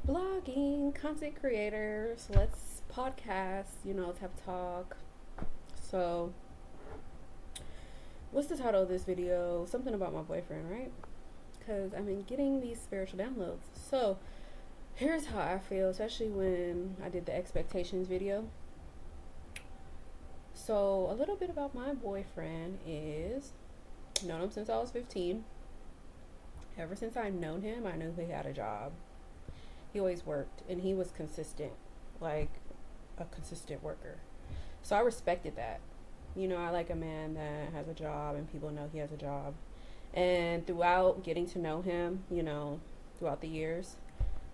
blogging, content creators. Let's podcast, let's have talk. So, what's the title of this video? Something about my boyfriend, right? Because I've been getting these spiritual downloads. So, here's how I feel, especially when I did the expectations video. So, a little bit about my boyfriend is known him since I was 15. Ever since I've known him, I knew he had a job. He always worked, and he was consistent, like a consistent worker. So I respected that. I like a man that has a job and people know he has a job. And throughout getting to know him, throughout the years,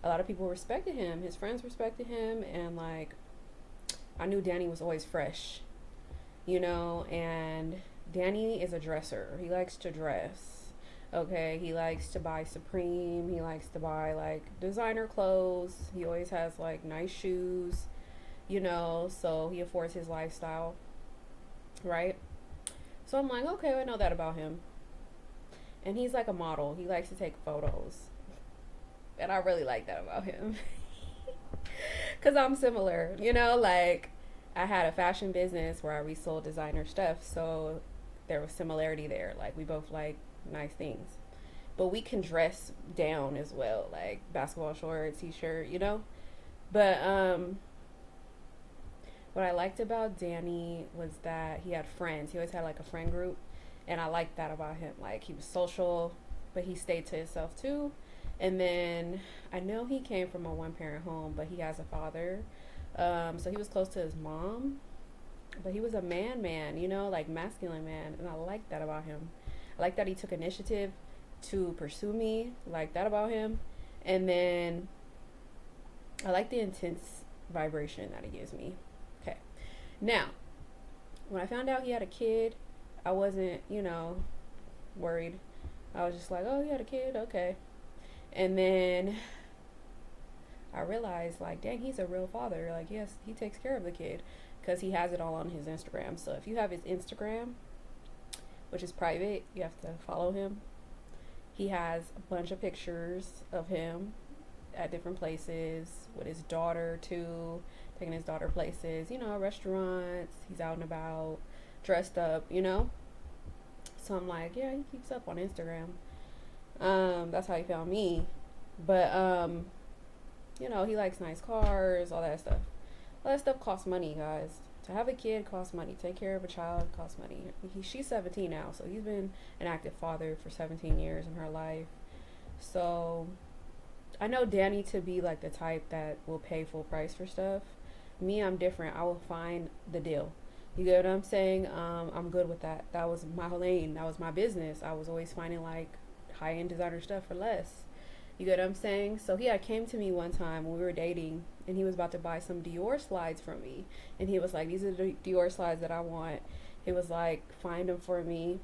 a lot of people respected him. His friends respected him, and like I knew Danny was always fresh, and Danny is a dresser. He likes to dress. Okay, he likes to buy Supreme. He likes to buy like designer clothes. He always has like nice shoes, so he affords his lifestyle, right? So I'm like, okay, I know that about him. And he's like a model. He likes to take photos. And I really like that about him. Because I'm similar, like I had a fashion business where I resold designer stuff. So there was similarity there. Like we both like nice things, but we can dress down as well, like basketball shorts, t-shirt, but what I liked about Danny was that he had friends. He always had like a friend group, and I liked that about him. Like he was social, but he stayed to himself too. And then I know he came from a one-parent home, but he has a father, so he was close to his mom, but he was a man, like masculine man, and I liked that about him. I like that he took initiative to pursue me. Like that about him. And then I like the intense vibration that he gives me. Okay. Now, when I found out he had a kid, I wasn't, worried. I was just like, oh, he had a kid? Okay. And then I realized, like, dang, he's a real father. Like, yes, he takes care of the kid because he has it all on his Instagram. So if you have his Instagram, which is private, you have to follow him. He has a bunch of pictures of him at different places with his daughter too, taking his daughter places, restaurants. He's out and about, dressed up, So I'm like, yeah, he keeps up on Instagram. That's how he found me. But he likes nice cars, all that stuff. All that stuff costs money, guys. To have a kid costs money. Take care of a child costs money. She's 17 now, so he's been an active father for 17 years in her life. So I know Danny to be like the type that will pay full price for stuff. Me, I'm different. I will find the deal. You get what I'm saying? I'm good with that. That was my lane. That was my business. I was always finding like high-end designer stuff for less. You get what I'm saying? So he came to me one time when we were dating, and he was about to buy some Dior slides from me. And he was like, these are the Dior slides that I want. He was like, find them for me.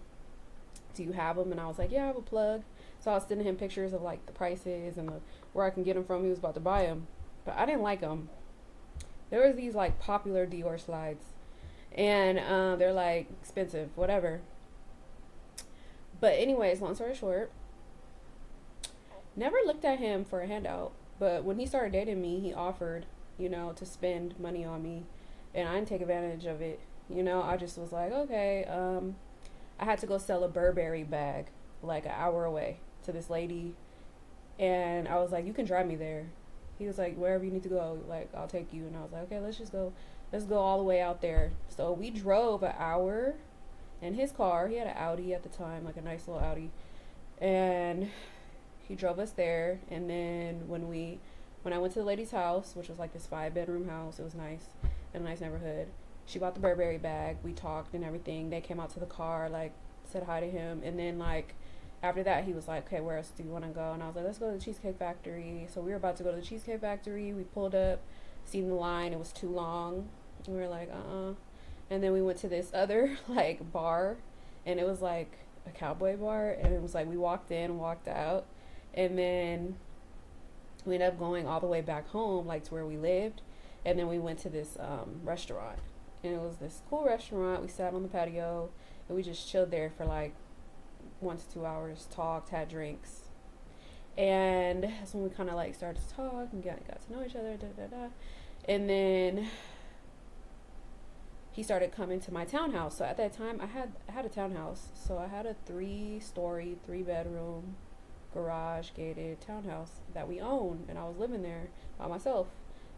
Do you have them? And I was like, yeah, I have a plug. So I was sending him pictures of like the prices and where I can get them from. He was about to buy them. But I didn't like them. There was these like popular Dior slides. And they're like expensive, whatever. But anyways, long story short, never looked at him for a handout, but when he started dating me, he offered, to spend money on me, and I didn't take advantage of it. I just was like, okay. I had to go sell a Burberry bag like an hour away to this lady, and I was like, you can drive me there. He was like, wherever you need to go, like, I'll take you. And I was like, okay, let's go all the way out there. So we drove an hour in his car. He had an Audi at the time, like a nice little Audi, and he drove us there. And then when I went to the lady's house, which was like this 5-bedroom house, it was nice, in a nice neighborhood, she bought the Burberry bag. We talked and everything. They came out to the car, like said hi to him. And then like after that, he was like, okay, where else do you want to go? And I was like, let's go to the Cheesecake Factory. So we were about to go to the Cheesecake Factory. We pulled up, seen the line. It was too long. And we were like, And then we went to this other like bar, and it was like a cowboy bar. And it was like we walked in, walked out. And then we ended up going all the way back home, like to where we lived. And then we went to this restaurant. And it was this cool restaurant. We sat on the patio, and we just chilled there for like 1 to 2 hours, talked, had drinks. And that's when we kind of like started to talk and got to know each other. And then he started coming to my townhouse. So at that time, I had a townhouse. So I had a 3-story, 3-bedroom, garage gated townhouse that we owned, and I was living there by myself.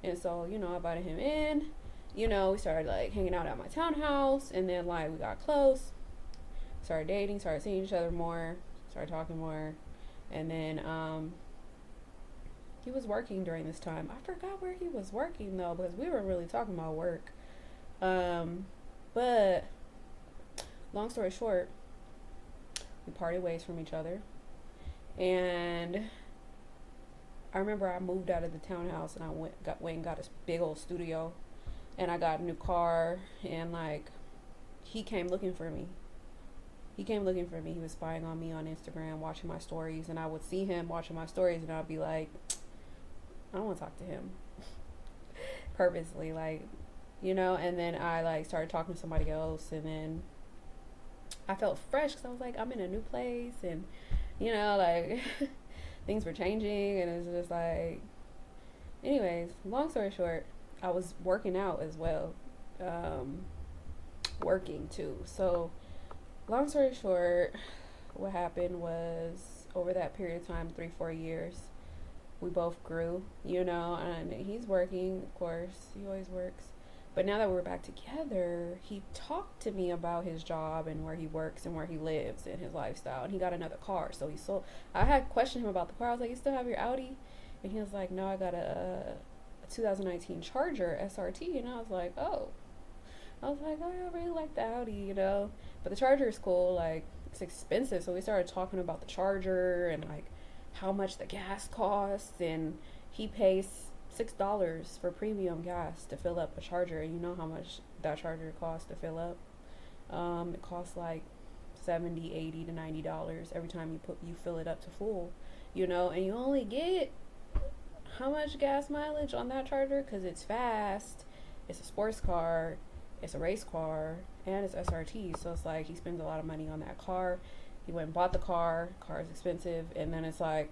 And so, you know, I invited him in. You know, we started like hanging out at my townhouse, and then like we got close, started dating, started seeing each other more, started talking more, and then he was working during this time. I forgot where he was working though, because we weren't really talking about work. But long story short, we parted ways from each other. And I remember I moved out of the townhouse and I went and got a big old studio, and I got a new car, and like he came looking for me. He was spying on me on Instagram, watching my stories, and I would see him watching my stories, and I'd be like, I don't want to talk to him. Purposely, like, you know. And then I like started talking to somebody else, and then I felt fresh because I was like, I'm in a new place, and you know, like things were changing, and it was just like, anyways, long story short, I was working out as well, working too. So long story short, what happened was, over that period of time, 3-4 years, we both grew, you know. And he's working, of course, he always works. But now that we're back together, he talked to me about his job and where he works and where he lives and his lifestyle. And he got another car. So he sold. I had questioned him about the car. I was like, you still have your Audi? And he was like, no, I got a 2019 Charger SRT. And I was like, oh. I was like, oh, I really like the Audi, you know. But the Charger is cool. Like, it's expensive. So we started talking about the Charger and, like, how much the gas costs. And he pays $6 for premium gas to fill up a charger. You know how much that charger costs to fill up. It costs like $70, $80 to $90 every time you fill it up to full, you know. And you only get how much gas mileage on that charger? Because it's fast, it's a sports car, it's a race car, and it's SRT. So it's like he spends a lot of money on that car. He went and bought the car is expensive. And then it's like,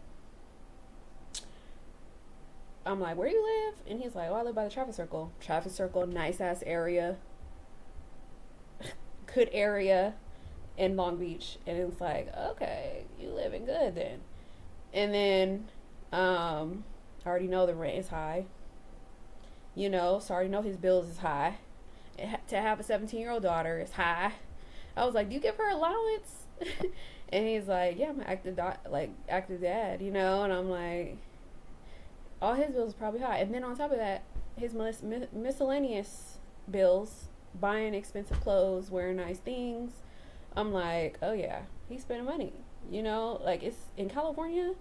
I'm like, where do you live? And he's like, oh, I live by the traffic circle, nice ass area, good area in Long Beach. And it was like, okay, you living good then. And then I already know the rent is high, you know, so I already know his bills is high. To have a 17-year-old daughter is high. I was like, do you give her allowance? And he's like, yeah, I'm an active dad, you know. And I'm like, all his bills are probably high. And then on top of that, his miscellaneous bills, buying expensive clothes, wearing nice things. I'm like, oh yeah, he's spending money. You know, like, it's in California,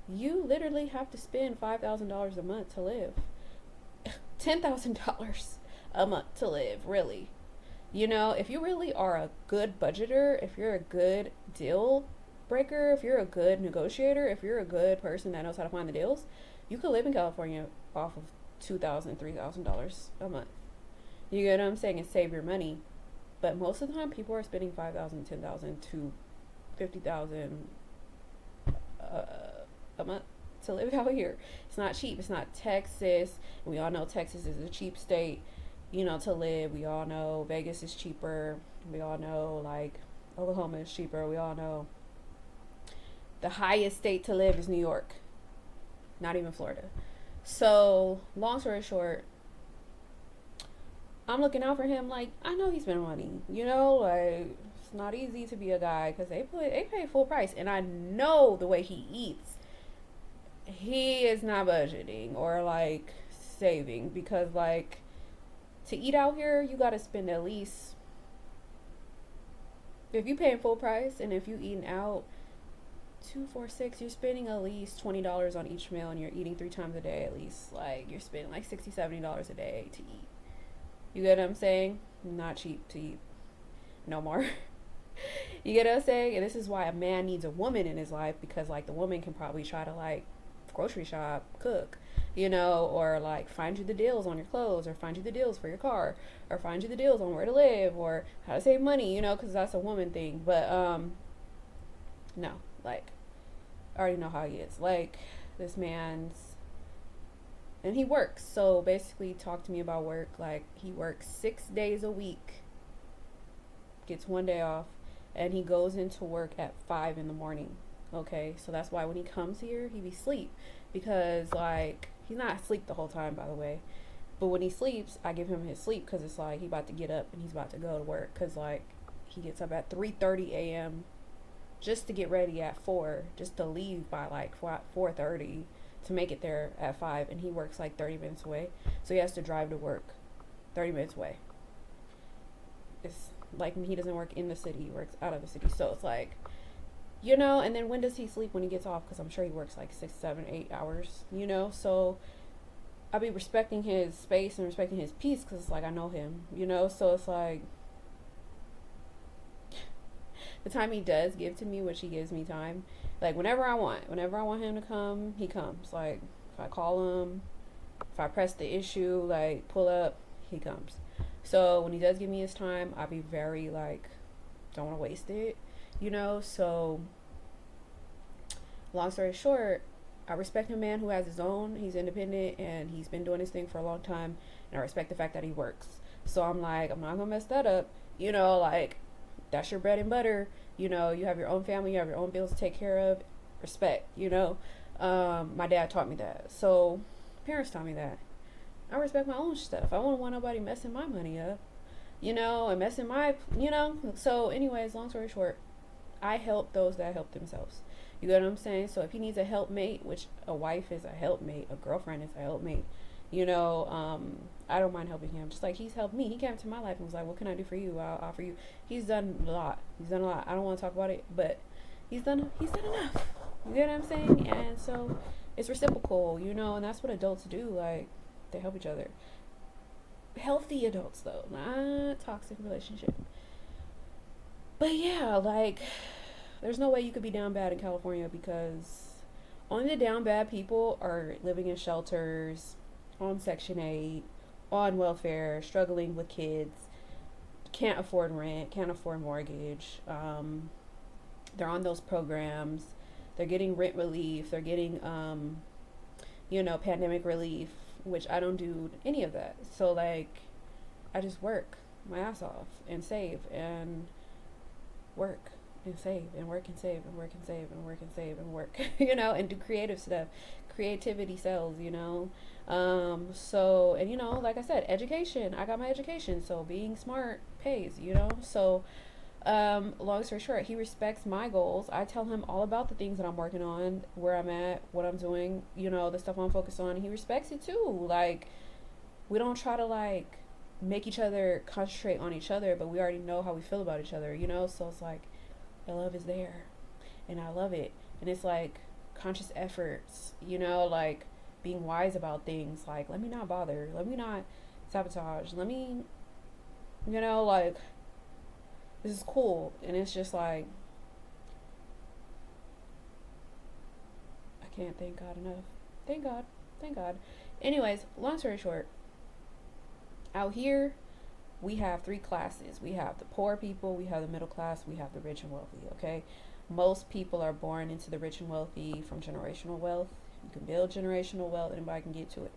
you literally have to spend $5,000 a month to live. $10,000 a month to live, really. You know, if you really are a good budgeter, if you're a good deal breaker, if you're a good negotiator, if you're a good person that knows how to find the deals, you could live in California off of $2,000, $3,000 a month. You get what I'm saying? And save your money. But most of the time, people are spending $5,000, $10,000 to $50,000 a month to live out here. It's not cheap. It's not Texas. We all know Texas is a cheap state, you know, to live. We all know Vegas is cheaper. We all know, like, Oklahoma is cheaper. We all know the highest state to live is New York. Not even Florida. So, long story short, I'm looking out for him. Like, I know he's spending money. You know, like, it's not easy to be a guy because they pay full price. And I know the way he eats, he is not budgeting or, like, saving. Because, like, to eat out here, you got to spend at least, if you paying full price and if you eating out, 2, 4, 6, you're spending at least $20 on each meal, and you're eating 3 times a day at least. Like, you're spending like $60, $70 a day to eat. You get what I'm saying? Not cheap to eat no more. You get what I'm saying? And this is why a man needs a woman in his life, because like the woman can probably try to like grocery shop, cook, you know, or like find you the deals on your clothes, or find you the deals for your car, or find you the deals on where to live, or how to save money, you know, because that's a woman thing. But no, like, I already know how he is. Like, this man's, and he works. So basically, talk to me about work. Like, he works 6 days a week, gets 1 day off, and he goes into work at 5 in the morning. Okay, so that's why when he comes here, he be asleep, because like he's not asleep the whole time, by the way. But when he sleeps, I give him his sleep, because it's like he about to get up and he's about to go to work. Because like he gets up at 3:30 a.m. just to get ready at 4, just to leave by like 4:30 to make it there at 5, and he works like 30 minutes away, so he has to drive to work 30 minutes away. It's like he doesn't work in the city, he works out of the city. So it's like, and then when does he sleep when he gets off? Because I'm sure he works like 6, 7, 8 hours, so I'll be respecting his space and respecting his peace, because it's like I know him, so it's like the time he does give to me, which he gives me time, like whenever I want him to come, he comes. Like if I call him, if I press the issue, like pull up, he comes. So when he does give me his time, I'll be very like, don't want to waste it, so long story short, I respect a man who has his own, he's independent, and he's been doing his thing for a long time, and I respect the fact that he works. So I'm like, I'm not gonna mess that up, like that's your bread and butter, you have your own family, you have your own bills to take care of, respect, my dad taught me that, so parents taught me that. I respect my own stuff. I don't want nobody messing my money up, and messing my, so anyways, long story short, I help those that help themselves. You get what I'm saying? So if he needs a helpmate, which a wife is a helpmate, a girlfriend is a helpmate, I don't mind helping him. Just like he's helped me. He came into my life and was like, what can I do for you? I'll offer you. He's done a lot. I don't want to talk about it, but he's done enough. You get what I'm saying? And so it's reciprocal, and that's what adults do. Like, they help each other. Healthy adults, though, not toxic relationship. But yeah, like, there's no way you could be down bad in California, because only the down bad people are living in shelters, on Section 8, on welfare, struggling with kids, can't afford rent, can't afford mortgage. They're on those programs. They're getting rent relief. They're getting, pandemic relief, which I don't do any of that. So, like, I just work my ass off and save and work and save and work and save and work and save and work and save and work, and do creative stuff. Creativity sells, so, and like I said, education, I got my education, so being smart pays, so long story short, he respects my goals. I tell him all about the things that I'm working on, where I'm at, what I'm doing, the stuff I'm focused on, and he respects it too. Like, we don't try to like make each other concentrate on each other, but we already know how we feel about each other, so it's like the love is there and I love it, and it's like conscious efforts, like being wise about things, like let me not bother, let me not sabotage, let me, like, this is cool. And it's just like, I can't thank God enough. Thank God. Anyways, long story short, out here we have 3 classes. We have the poor people, we have the middle class, we have the rich and wealthy. Okay, most people are born into the rich and wealthy from generational wealth. You can build generational wealth, anybody can get to it.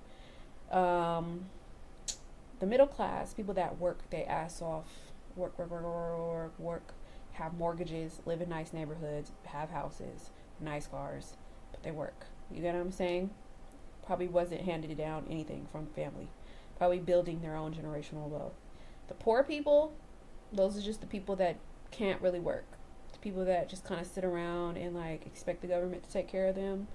The middle class, people that work their ass off, work, have mortgages, live in nice neighborhoods, have houses, nice cars, but they work. You get what I'm saying? Probably wasn't handed down anything from family. Probably building their own generational wealth. The poor people, those are just the people that can't really work. The people that just kind of sit around and like expect the government to take care of them.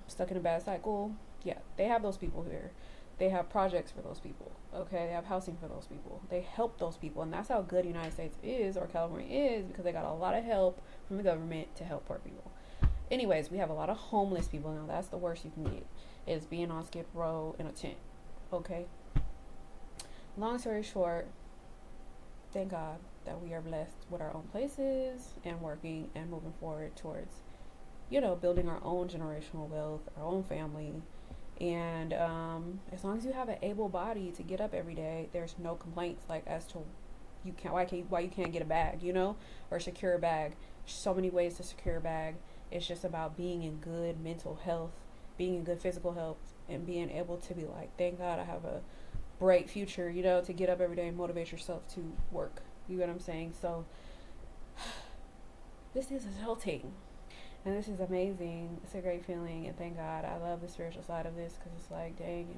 Stuck in a bad cycle. Yeah, they have those people here. They have projects for those people. Okay, they have housing for those people. They help those people, and that's how good the United States is, or California is, because they got a lot of help from the government to help poor people. Anyways, we have a lot of homeless people now. That's the worst you can get, is being on Skid Row in a tent. Okay. Long story short, thank God that we are blessed with our own places and working and moving forward towards, building our own generational wealth, our own family. And as long as you have an able body to get up every day, there's no complaints like as to why you can't get a bag, or secure a bag. There's so many ways to secure a bag. It's just about being in good mental health, being in good physical health, and being able to be like, thank God I have a bright future, you know, to get up every day and motivate yourself to work. You know what I'm saying? So this is adulting, and this is amazing. It's a great feeling, and thank God. I love the spiritual side of this, because it's like, dang,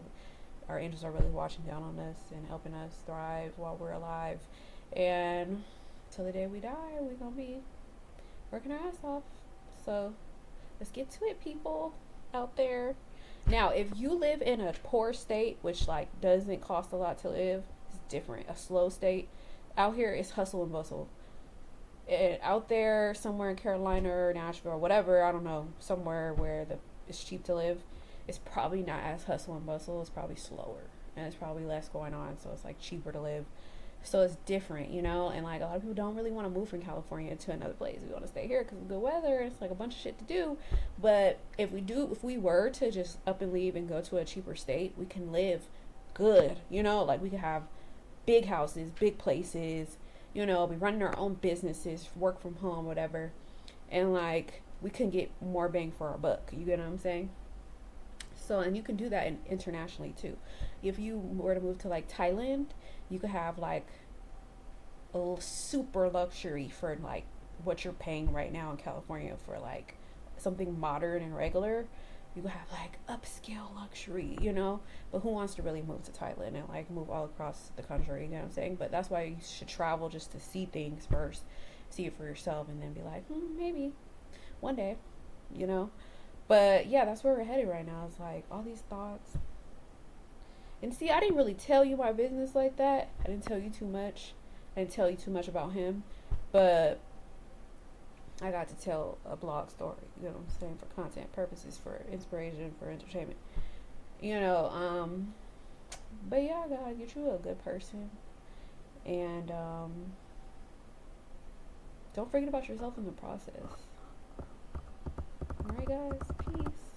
our angels are really watching down on us and helping us thrive while we're alive. And till the day we die, we're gonna be working our ass off. So let's get to it, people out there. Now, if you live in a poor state, which like doesn't cost a lot to live, it's different. A slow state. Out here, it's hustle and bustle. And out there, somewhere in Carolina or Nashville or whatever, I don't know, somewhere where it's cheap to live, it's probably not as hustle and bustle. It's probably slower, and it's probably less going on. So it's like cheaper to live. So it's different, you know. And like a lot of people don't really want to move from California to another place. We want to stay here because of good weather. And it's like a bunch of shit to do. But if we were to just up and leave and go to a cheaper state, we can live good, you know. Like we could have big houses, big places, you know, be running our own businesses, work from home, whatever. And like we can get more bang for our buck. You get what I'm saying? So, and you can do that internationally too. If you were to move to like Thailand, you could have like a super luxury for like what you're paying right now in California for like something modern and regular. You could have like upscale luxury, you know. But who wants to really move to Thailand and like move all across the country? You know what I'm saying? But that's why you should travel, just to see things first, see it for yourself, and then be like, maybe one day, you know. But yeah, that's where we're headed right now. It's like all these thoughts. And see, I didn't really tell you my business like that. I didn't tell you too much. I didn't tell you too much about him. But I got to tell a blog story, you know what I'm saying, for content purposes, for inspiration, for entertainment. You know, but yeah, I gotta get you a good person. And don't forget about yourself in the process. Alright guys, peace.